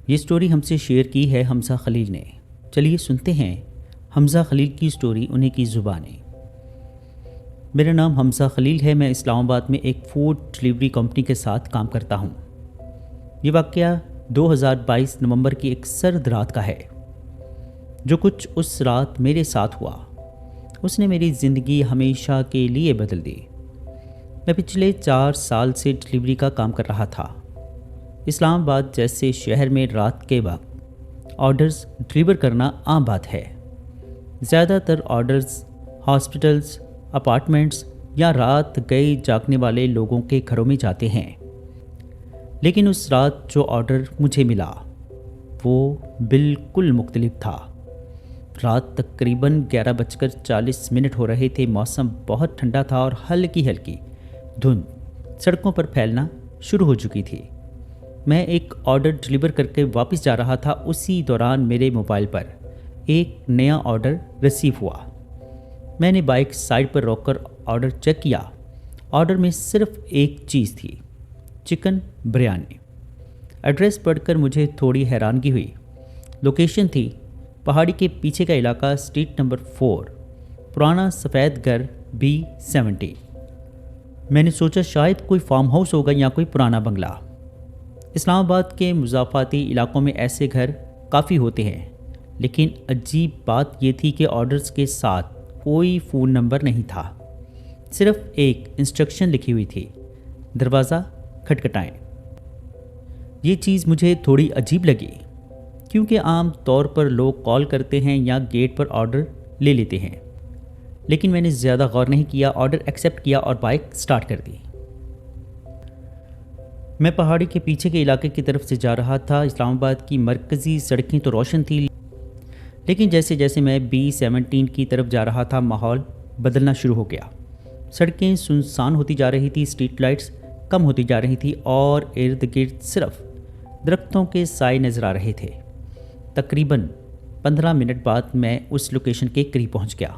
یہ سٹوری ہم سے شیئر کی ہے حمزہ خلیل نے۔ چلیے سنتے ہیں حمزہ خلیل کی سٹوری انہیں کی زبانیں۔ میرا نام حمزہ خلیل ہے۔ میں اسلام آباد میں ایک فوڈ ڈلیوری کمپنی کے ساتھ کام کرتا ہوں۔ یہ واقعہ 2022 نومبر کی ایک سرد رات کا ہے۔ جو کچھ اس رات میرے ساتھ ہوا اس نے میری زندگی ہمیشہ کے لیے بدل دی۔ میں پچھلے 4 سال سے ڈلیوری کا کام کر رہا تھا۔ اسلام آباد جیسے شہر میں رات کے وقت آرڈرز ڈلیور کرنا عام بات ہے۔ زیادہ تر آرڈرز ہاسپٹلز، اپارٹمنٹس یا رات گئے جاگنے والے لوگوں کے گھروں میں جاتے ہیں، لیکن اس رات جو آرڈر مجھے ملا وہ بالکل مختلف تھا۔ رات تقریباً 11:40 ہو رہے تھے۔ موسم بہت ٹھنڈا تھا اور ہلکی ہلکی دھند سڑکوں پر پھیلنا شروع ہو چکی تھی۔ میں ایک آرڈر ڈلیور کر کے واپس جا رہا تھا۔ اسی دوران میرے موبائل پر ایک نیا آرڈر ریسیو ہوا۔ میں نے بائک سائڈ پر روک کر آرڈر چیک کیا۔ آرڈر میں صرف ایک چیز تھی، چکن بریانی۔ ایڈریس پڑھ کر مجھے تھوڑی حیرانگی ہوئی۔ لوکیشن تھی پہاڑی کے پیچھے کا علاقہ، اسٹریٹ نمبر 4، پرانا سفید گھر B70۔ میں نے سوچا شاید کوئی فارم ہاؤس ہوگا یا کوئی پرانا بنگلہ۔ اسلام آباد کے مضافاتی علاقوں میں ایسے گھر کافی ہوتے ہیں، لیکن عجیب بات یہ تھی کہ آرڈرز کے ساتھ کوئی فون نمبر نہیں تھا، صرف ایک انسٹرکشن لکھی ہوئی تھی، دروازہ کھٹکھٹائیں۔ یہ چیز مجھے تھوڑی عجیب لگی، کیونکہ عام طور پر لوگ کال کرتے ہیں یا گیٹ پر آرڈر لے لیتے ہیں، لیکن میں نے زیادہ غور نہیں کیا۔ آرڈر ایکسیپٹ کیا اور بائک سٹارٹ کر دی۔ میں پہاڑی کے پیچھے کے علاقے کی طرف سے جا رہا تھا۔ اسلام آباد کی مرکزی سڑکیں تو روشن تھیں، لیکن جیسے جیسے میں B17 کی طرف جا رہا تھا ماحول بدلنا شروع ہو گیا۔ سڑکیں سنسان ہوتی جا رہی تھی، اسٹریٹ لائٹس کم ہوتی جا رہی تھی اور ارد گرد صرف درختوں کے سائے نظر آ رہے تھے۔ تقریباً 15 منٹ بعد میں اس لوکیشن کے قریب پہنچ گیا۔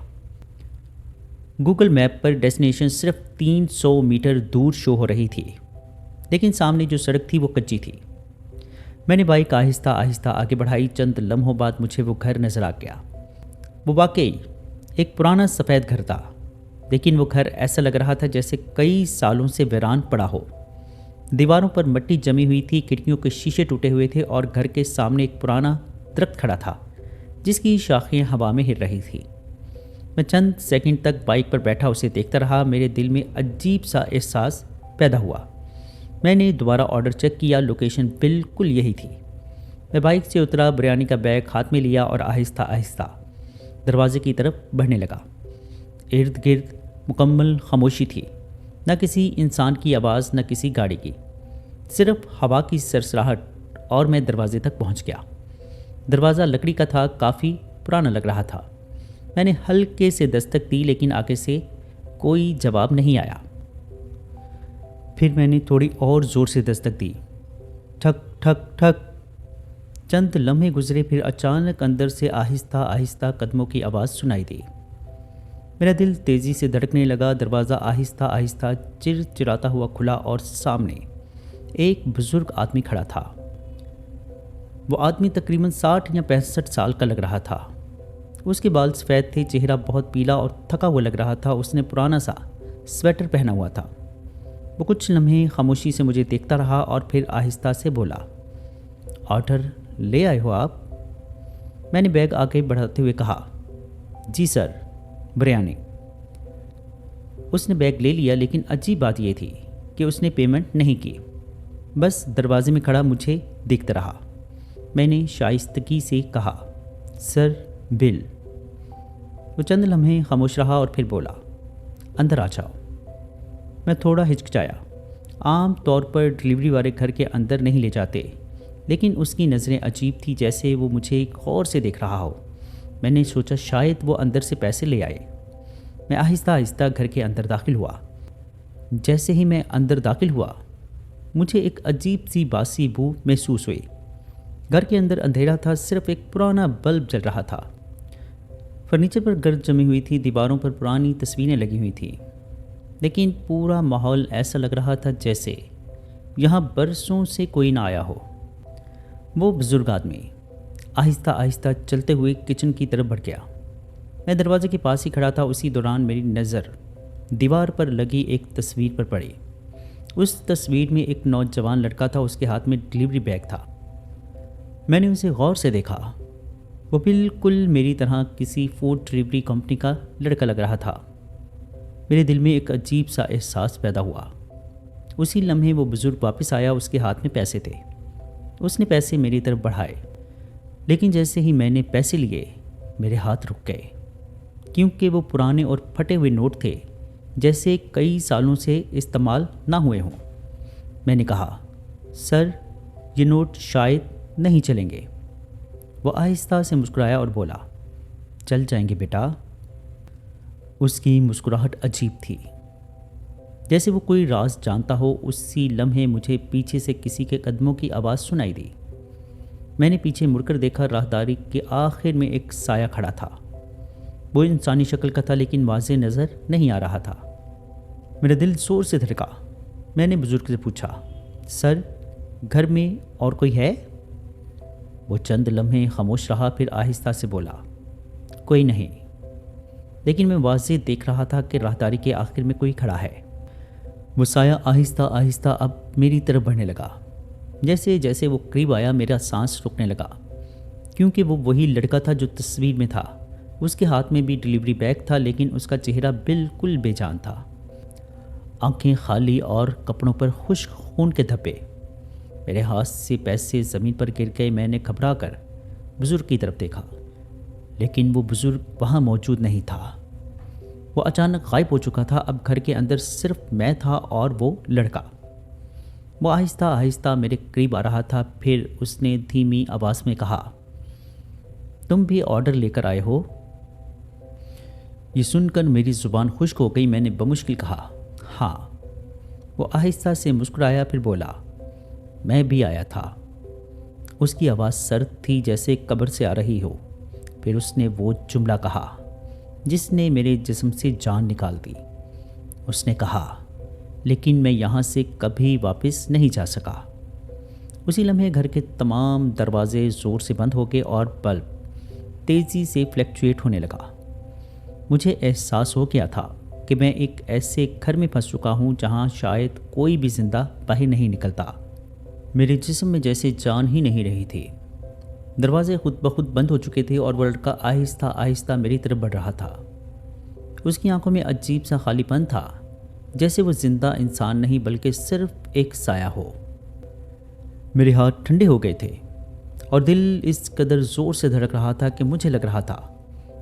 گوگل میپ پر ڈیسٹینیشن صرف 300 میٹر دور شو ہو رہی تھی، لیکن سامنے جو سڑک تھی وہ کچی تھی۔ میں نے بائک آہستہ آہستہ آگے بڑھائی۔ چند لمحوں بعد مجھے وہ گھر نظر آ گیا۔ وہ واقعی ایک پرانا سفید گھر تھا، لیکن وہ گھر ایسا لگ رہا تھا جیسے کئی سالوں سے ویران پڑا ہو۔ دیواروں پر مٹی جمی ہوئی تھی، کھڑکیوں کے شیشے ٹوٹے ہوئے تھے اور گھر کے سامنے ایک پرانا درخت کھڑا تھا جس کی شاخیں ہوا میں ہل رہی تھی۔ میں چند سیکنڈ تک بائک پر بیٹھا اسے دیکھتا رہا۔ میرے دل میں عجیب سا احساس پیدا ہوا۔ میں نے دوبارہ آرڈر چیک کیا، لوکیشن بالکل یہی تھی۔ میں بائک سے اترا، بریانی کا بیگ ہاتھ میں لیا اور آہستہ آہستہ دروازے کی طرف بڑھنے لگا۔ ارد گرد مکمل خاموشی تھی، نہ کسی انسان کی آواز، نہ کسی گاڑی کی، صرف ہوا کی سرسراہٹ، اور میں دروازے تک پہنچ گیا۔ دروازہ لکڑی کا تھا، کافی پرانا لگ رہا تھا۔ میں نے ہلکے سے دستک دی، لیکن آگے سے کوئی جواب نہیں آیا۔ پھر میں نے تھوڑی اور زور سے دستک دی، ٹھک ٹھک ٹھک۔ چند لمحے گزرے، پھر اچانک اندر سے آہستہ آہستہ قدموں کی آواز سنائی دی۔ میرا دل تیزی سے دھڑکنے لگا۔ دروازہ آہستہ آہستہ چرچراتا ہوا کھلا اور سامنے ایک بزرگ آدمی کھڑا تھا۔ وہ آدمی تقریباً 60 یا 65 سال کا لگ رہا تھا۔ اس کے بال سفید تھے، چہرہ بہت پیلا اور تھکا ہوا لگ رہا تھا۔ اس نے پرانا سا سویٹر پہنا ہوا تھا۔ وہ کچھ لمحے خاموشی سے مجھے دیکھتا رہا اور پھر آہستہ سے بولا، آرڈر لے آئے ہو آپ؟ میں نے بیگ آگے بڑھاتے ہوئے کہا، جی سر، بریانی۔ اس نے بیگ لے لیا، لیکن عجیب بات یہ تھی کہ اس نے پیمنٹ نہیں کی، بس دروازے میں کھڑا مجھے دیکھتا رہا۔ میں نے شائستگی سے کہا، سر بل۔ وہ چند لمحے خاموش رہا اور پھر بولا، اندر آ جاؤ۔ میں تھوڑا ہچکچایا۔ عام طور پر ڈلیوری والے گھر کے اندر نہیں لے جاتے، لیکن اس کی نظریں عجیب تھی، جیسے وہ مجھے غور سے دیکھ رہا ہو۔ میں نے سوچا شاید وہ اندر سے پیسے لے آئے۔ میں آہستہ آہستہ گھر کے اندر داخل ہوا۔ جیسے ہی میں اندر داخل ہوا، مجھے ایک عجیب سی باسی بو محسوس ہوئی۔ گھر کے اندر اندھیرا تھا، صرف ایک پرانا بلب جل رہا تھا۔ فرنیچر پر گرد جمی ہوئی تھی، دیواروں پر پرانی تصویریں لگی ہوئی تھیں، لیکن پورا ماحول ایسا لگ رہا تھا جیسے یہاں برسوں سے کوئی نہ آیا ہو۔ وہ بزرگ آدمی آہستہ آہستہ چلتے ہوئے کچن کی طرف بڑھ گیا۔ میں دروازے کے پاس ہی کھڑا تھا۔ اسی دوران میری نظر دیوار پر لگی ایک تصویر پر پڑی۔ اس تصویر میں ایک نوجوان لڑکا تھا، اس کے ہاتھ میں ڈلیوری بیگ تھا۔ میں نے اسے غور سے دیکھا۔ وہ بالکل میری طرح کسی فوڈ ڈلیوری کمپنی کا لڑکا لگ رہا تھا۔ میرے دل میں ایک عجیب سا احساس پیدا ہوا۔ اسی لمحے وہ بزرگ واپس آیا، اس کے ہاتھ میں پیسے تھے۔ اس نے پیسے میری طرف بڑھائے، لیکن جیسے ہی میں نے پیسے لیے میرے ہاتھ رک گئے، کیونکہ وہ پرانے اور پھٹے ہوئے نوٹ تھے، جیسے کئی سالوں سے استعمال نہ ہوئے ہوں۔ میں نے کہا، سر یہ نوٹ شاید نہیں چلیں گے۔ وہ آہستہ سے مسکرایا اور بولا، چل جائیں گے بیٹا۔ اس کی مسکراہٹ عجیب تھی، جیسے وہ کوئی راز جانتا ہو۔ اسی لمحے مجھے پیچھے سے کسی کے قدموں کی آواز سنائی دی۔ میں نے پیچھے مڑ کر دیکھا، راہداری کے آخر میں ایک سایہ کھڑا تھا۔ وہ انسانی شکل کا تھا، لیکن واضح نظر نہیں آ رہا تھا۔ میرا دل زور سے دھڑکا۔ میں نے بزرگ سے پوچھا، سر گھر میں اور کوئی ہے؟ وہ چند لمحے خاموش رہا، پھر آہستہ سے بولا، کوئی نہیں، لیکن میں واضح دیکھ رہا تھا کہ راہداری کے آخر میں کوئی کھڑا ہے۔ وہ سایہ آہستہ آہستہ اب میری طرف بڑھنے لگا۔ جیسے جیسے وہ قریب آیا میرا سانس رکنے لگا، کیونکہ وہ وہی لڑکا تھا جو تصویر میں تھا۔ اس کے ہاتھ میں بھی ڈلیوری بیگ تھا، لیکن اس کا چہرہ بالکل بے جان تھا۔ آنکھیں خالی اور کپڑوں پر خشک خون کے دھبے۔ میرے ہاتھ سے پیسے زمین پر گر گئے۔ میں نے گھبرا کر بزرگ کی طرف دیکھا، لیکن وہ بزرگ وہاں موجود نہیں تھا۔ وہ اچانک غائب ہو چکا تھا۔ اب گھر کے اندر صرف میں تھا اور وہ لڑکا۔ وہ آہستہ آہستہ میرے قریب آ رہا تھا، پھر اس نے دھیمی آواز میں کہا، تم بھی آرڈر لے کر آئے ہو؟ یہ سن کر میری زبان خشک ہو گئی۔ میں نے بمشکل کہا، ہاں۔ وہ آہستہ سے مسکرایا، پھر بولا، میں بھی آیا تھا۔ اس کی آواز سرد تھی، جیسے قبر سے آ رہی ہو۔ پھر اس نے وہ جملہ کہا جس نے میرے جسم سے جان نکال دی۔ اس نے کہا، لیکن میں یہاں سے کبھی واپس نہیں جا سکا۔ اسی لمحے گھر کے تمام دروازے زور سے بند ہو گئے اور بلب تیزی سے فلیکچویٹ ہونے لگا۔ مجھے احساس ہو گیا تھا کہ میں ایک ایسے گھر میں پھنس چکا ہوں جہاں شاید کوئی بھی زندہ باہر نہیں نکلتا۔ میرے جسم میں جیسے جان ہی نہیں رہی تھی۔ دروازے خود بخود بند ہو چکے تھے اور وہ لڑکا آہستہ آہستہ میری طرف بڑھ رہا تھا۔ اس کی آنکھوں میں عجیب سا خالی پن تھا، جیسے وہ زندہ انسان نہیں بلکہ صرف ایک سایہ ہو۔ میرے ہاتھ ٹھنڈے ہو گئے تھے اور دل اس قدر زور سے دھڑک رہا تھا کہ مجھے لگ رہا تھا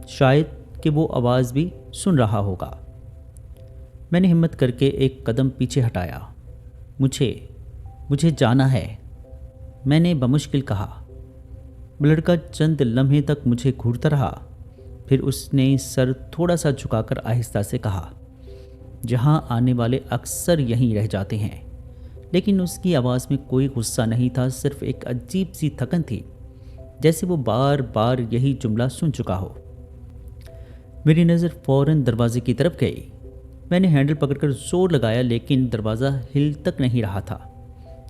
شاید کہ وہ آواز بھی سن رہا ہوگا۔ میں نے ہمت کر کے ایک قدم پیچھے ہٹایا۔ مجھے جانا ہے، میں نے بمشکل کہا۔ وہ لڑکا چند لمحے تک مجھے گھورتا رہا، پھر اس نے سر تھوڑا سا جھکا کر آہستہ سے کہا، جہاں آنے والے اکثر یہیں رہ جاتے ہیں۔ لیکن اس کی آواز میں کوئی غصہ نہیں تھا، صرف ایک عجیب سی تھکن تھی، جیسے وہ بار بار یہی جملہ سن چکا ہو۔ میری نظر فوراً دروازے کی طرف گئی۔ میں نے ہینڈل پکڑ کر زور لگایا، لیکن دروازہ ہل تک نہیں رہا تھا،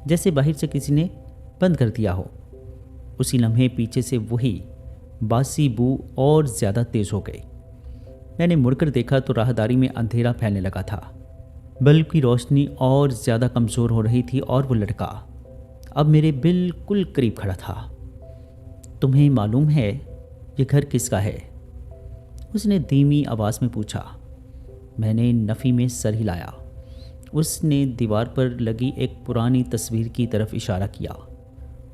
جیسے باہر سے کسی نے بند کر دیا ہو۔ اسی لمحے پیچھے سے وہی باسی بو اور زیادہ تیز ہو گئی۔ میں نے مڑ کر دیکھا تو راہداری میں اندھیرا پھیلنے لگا تھا۔ بلب کی روشنی اور زیادہ کمزور ہو رہی تھی اور وہ لڑکا اب میرے بالکل قریب کھڑا تھا۔ تمہیں معلوم ہے یہ گھر کس کا ہے؟ اس نے دھیمی آواز میں پوچھا۔ میں نے نفی میں سر ہلایا۔ اس نے دیوار پر لگی ایک پرانی تصویر کی طرف اشارہ کیا۔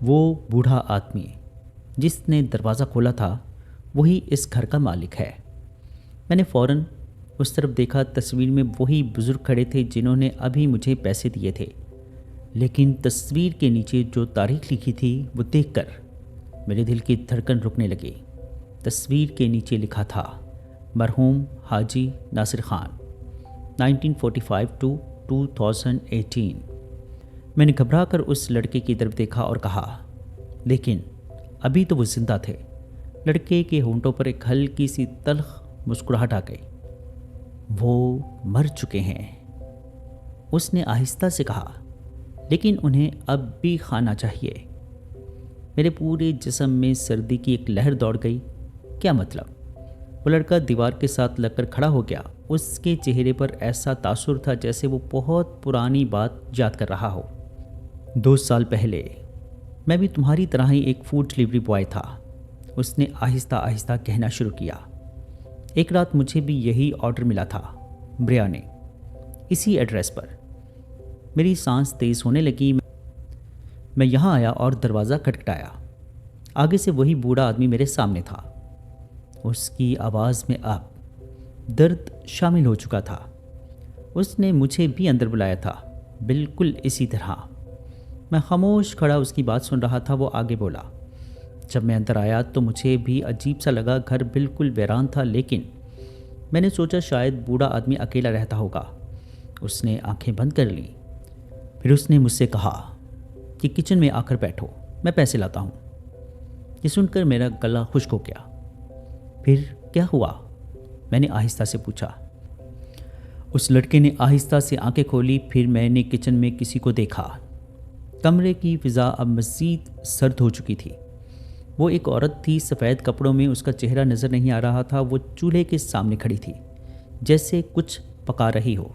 وہ بوڑھا آدمی جس نے دروازہ کھولا تھا وہی اس گھر کا مالک ہے۔ میں نے فوراً اس طرف دیکھا۔ تصویر میں وہی بزرگ کھڑے تھے جنہوں نے ابھی مجھے پیسے دیے تھے، لیکن تصویر کے نیچے جو تاریخ لکھی تھی وہ دیکھ کر میرے دل کی دھڑکن رکنے لگی۔ تصویر کے نیچے لکھا تھا، مرحوم حاجی ناصر خان 1945 to 2018۔ میں نے گھبرا کر اس لڑکے کی طرف دیکھا اور کہا، لیکن ابھی تو وہ زندہ تھے۔ لڑکے کے ہونٹوں پر ایک ہلکی سی تلخ مسکراہٹ آ گئی۔ وہ مر چکے ہیں، اس نے آہستہ سے کہا، لیکن انہیں اب بھی کھانا چاہیے۔ میرے پورے جسم میں سردی کی ایک لہر دوڑ گئی۔ کیا مطلب؟ وہ لڑکا دیوار کے ساتھ لگ کر کھڑا ہو گیا۔ اس کے چہرے پر ایسا تاثر تھا جیسے وہ بہت پرانی بات یاد کر رہا ہو۔ 2 سال پہلے میں بھی تمہاری طرح ہی ایک فوڈ ڈلیوری بوائے تھا، اس نے آہستہ آہستہ کہنا شروع کیا۔ ایک رات مجھے بھی یہی آرڈر ملا تھا، بریانی، اسی ایڈریس پر۔ میری سانس تیز ہونے لگی۔ میں یہاں آیا اور دروازہ کھٹکھٹایا۔ آگے سے وہی بوڑھا آدمی میرے سامنے تھا۔ اس کی آواز میں اب درد شامل ہو چکا تھا۔ اس نے مجھے بھی اندر بلایا تھا، بالکل اسی طرح۔ میں خاموش کھڑا اس کی بات سن رہا تھا۔ وہ آگے بولا، جب میں اندر آیا تو مجھے بھی عجیب سا لگا۔ گھر بالکل ویران تھا، لیکن میں نے سوچا شاید بوڑھا آدمی اکیلا رہتا ہوگا۔ اس نے آنکھیں بند کر لیں۔ پھر اس نے مجھ سے کہا کہ کچن میں آ کر بیٹھو، میں پیسے لاتا ہوں۔ یہ سن کر میرا گلا خشک ہو گیا۔ پھر کیا ہوا؟ میں نے آہستہ سے پوچھا۔ اس لڑکے نے آہستہ سے آنکھیں کھولی۔ پھر میں نے کچن میں کسی کو دیکھا۔ کمرے کی فضا اب مزید سرد ہو چکی تھی۔ وہ ایک عورت تھی، سفید کپڑوں میں۔ اس کا چہرہ نظر نہیں آ رہا تھا۔ وہ چولہے کے سامنے کھڑی تھی، جیسے کچھ پکا رہی ہو۔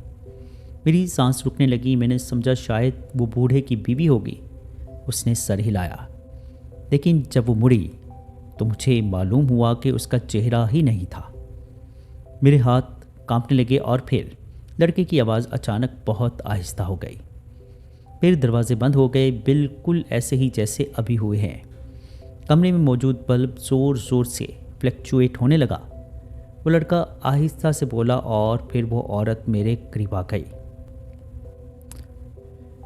میری سانس رکنے لگی۔ میں نے سمجھا شاید وہ بوڑھے کی بیوی ہوگی۔ اس نے سر ہلایا، لیکن جب وہ مڑی تو مجھے معلوم ہوا کہ اس کا چہرہ ہی نہیں تھا۔ میرے ہاتھ کانپنے لگے اور پھر لڑکے کی آواز اچانک بہت آہستہ ہو گئی۔ پھر دروازے بند ہو گئے، بالکل ایسے ہی جیسے ابھی ہوئے ہیں۔ کمرے میں موجود بلب زور زور سے فلیکچویٹ ہونے لگا۔ وہ لڑکا آہستہ سے بولا اور پھر وہ عورت میرے قریب آ گئی۔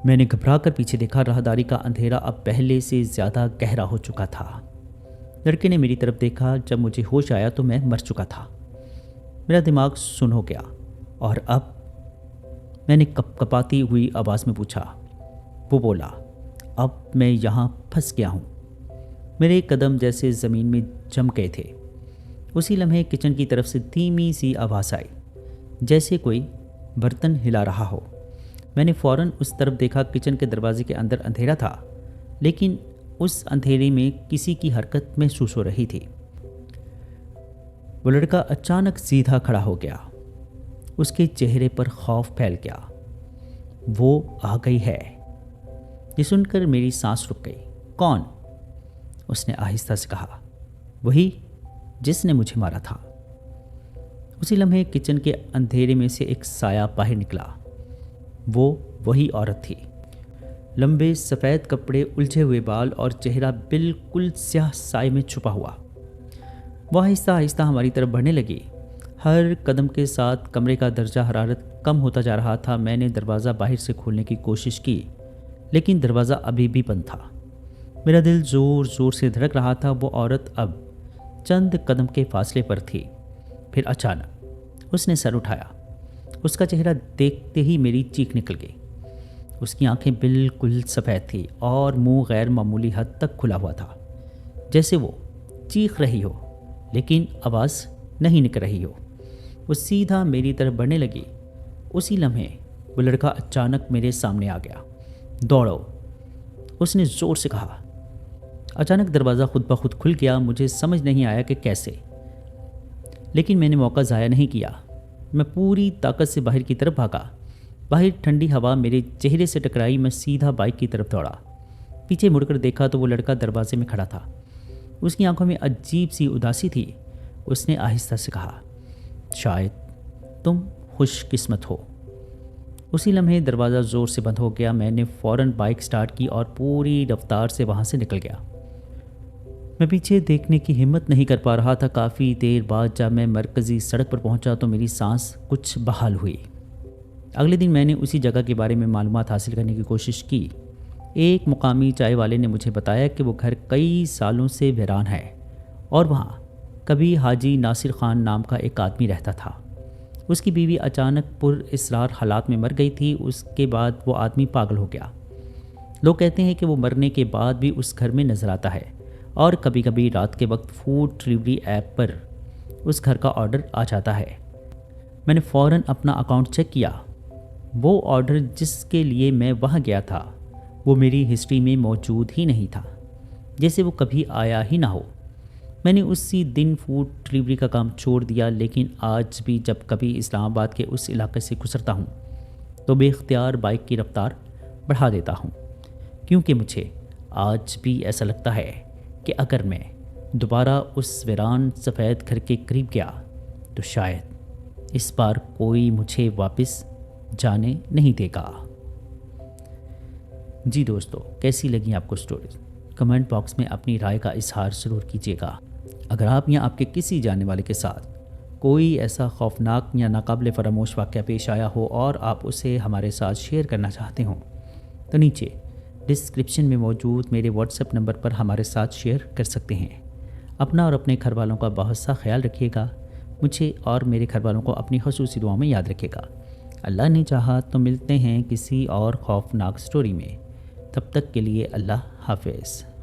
میں نے گھبرا کر پیچھے دیکھا۔ راہداری کا اندھیرا اب پہلے سے زیادہ گہرا ہو چکا تھا۔ لڑکے نے میری طرف دیکھا۔ جب مجھے ہوش آیا تو میں مر چکا تھا۔ میرا دماغ سن ہو گیا۔ اور اب؟ میں نے کپ کپاتی ہوئی آواز میں پوچھا۔ وہ بولا، اب میں یہاں پھنس گیا ہوں۔ میرے قدم جیسے زمین میں جم گئے تھے۔ اسی لمحے کچن کی طرف سے دھیمی سی آواز آئی، جیسے کوئی برتن ہلا رہا ہو۔ میں نے فوراً اس طرف دیکھا۔ کچن کے دروازے کے اندر اندھیرا تھا، لیکن اس اندھیرے میں کسی کی حرکت محسوس ہو رہی تھی۔ وہ لڑکا اچانک سیدھا کھڑا ہو گیا۔ اس کے چہرے پر خوف پھیل گیا۔ وہ آ گئی ہے۔ یہ سن کر میری سانس رک گئی۔ کون؟ اس نے آہستہ سے کہا۔ وہی جس نے مجھے مارا تھا۔ اسی لمحے کچن کے اندھیرے میں سے ایک سایہ باہر نکلا۔ وہ وہی عورت تھی، لمبے سفید کپڑے، الجھے ہوئے بال اور چہرہ بالکل سیاہ سائے میں چھپا ہوا۔ وہ آہستہ آہستہ ہماری طرف بڑھنے لگی۔ ہر قدم کے ساتھ کمرے کا درجہ حرارت کم ہوتا جا رہا تھا۔ میں نے دروازہ باہر سے کھولنے کی کوشش کی، لیکن دروازہ ابھی بھی بند تھا۔ میرا دل زور زور سے دھڑک رہا تھا۔ وہ عورت اب چند قدم کے فاصلے پر تھی۔ پھر اچانک اس نے سر اٹھایا۔ اس کا چہرہ دیکھتے ہی میری چیخ نکل گئی۔ اس کی آنکھیں بالکل سفید تھیں اور منہ غیر معمولی حد تک کھلا ہوا تھا، جیسے وہ چیخ رہی ہو لیکن آواز نہیں نکل رہی ہو۔ وہ سیدھا میری طرف بڑھنے لگی۔ اسی لمحے وہ لڑکا اچانک میرے سامنے آ گیا۔ دوڑو، اس نے زور سے کہا۔ اچانک دروازہ خود بخود کھل گیا۔ مجھے سمجھ نہیں آیا کہ کیسے، لیکن میں نے موقع ضائع نہیں کیا۔ میں پوری طاقت سے باہر کی طرف بھاگا۔ باہر ٹھنڈی ہوا میرے چہرے سے ٹکرائی۔ میں سیدھا بائک کی طرف دوڑا۔ پیچھے مڑ کر دیکھا تو وہ لڑکا دروازے میں کھڑا تھا۔ اس کی آنکھوں میں عجیب سی اداسی تھی۔ اس نے آہستہ سے کہا، شاید تم خوش قسمت ہو۔ اسی لمحے دروازہ زور سے بند ہو گیا۔ میں نے فوراً بائک سٹارٹ کی اور پوری رفتار سے وہاں سے نکل گیا۔ میں پیچھے دیکھنے کی ہمت نہیں کر پا رہا تھا۔ کافی دیر بعد جب میں مرکزی سڑک پر پہنچا تو میری سانس کچھ بحال ہوئی۔ اگلے دن میں نے اسی جگہ کے بارے میں معلومات حاصل کرنے کی کوشش کی۔ ایک مقامی چائے والے نے مجھے بتایا کہ وہ گھر کئی سالوں سے ویران ہے اور وہاں کبھی حاجی ناصر خان نام کا ایک آدمی رہتا تھا۔ اس کی بیوی اچانک پر اسرار حالات میں مر گئی تھی۔ اس کے بعد وہ آدمی پاگل ہو گیا۔ لوگ کہتے ہیں کہ وہ مرنے کے بعد بھی اس گھر میں نظر آتا ہے اور کبھی کبھی رات کے وقت فوڈ ڈلیوری ایپ پر اس گھر کا آرڈر آ جاتا ہے۔ میں نے فوراً اپنا اکاؤنٹ چیک کیا۔ وہ آرڈر جس کے لیے میں وہاں گیا تھا وہ میری ہسٹری میں موجود ہی نہیں تھا۔ جیسے وہ کبھی آیا ہی نہ ہو۔ میں نے اسی دن فوڈ ڈلیوری کا کام چھوڑ دیا، لیکن آج بھی جب کبھی اسلام آباد کے اس علاقے سے گزرتا ہوں تو بے اختیار بائک کی رفتار بڑھا دیتا ہوں، کیونکہ مجھے آج بھی ایسا لگتا ہے کہ اگر میں دوبارہ اس ویران سفید گھر کے قریب گیا تو شاید اس بار کوئی مجھے واپس جانے نہیں دے گا۔ جی دوستو، کیسی لگیں آپ کو سٹوریز؟ کمنٹ باکس میں اپنی رائے کا اظہار ضرور کیجیے گا۔ اگر آپ یا آپ کے کسی جاننے والے کے ساتھ کوئی ایسا خوفناک یا ناقابل فراموش واقعہ پیش آیا ہو اور آپ اسے ہمارے ساتھ شیئر کرنا چاہتے ہوں تو نیچے ڈسکرپشن میں موجود میرے واٹس ایپ نمبر پر ہمارے ساتھ شیئر کر سکتے ہیں۔ اپنا اور اپنے گھر والوں کا بہت سا خیال رکھیے گا۔ مجھے اور میرے گھر والوں کو اپنی خصوصی دعاؤں میں یاد رکھیے گا۔ اللہ نے چاہا تو ملتے ہیں کسی اور خوفناک سٹوری میں۔ تب تک کے لیے اللہ حافظ۔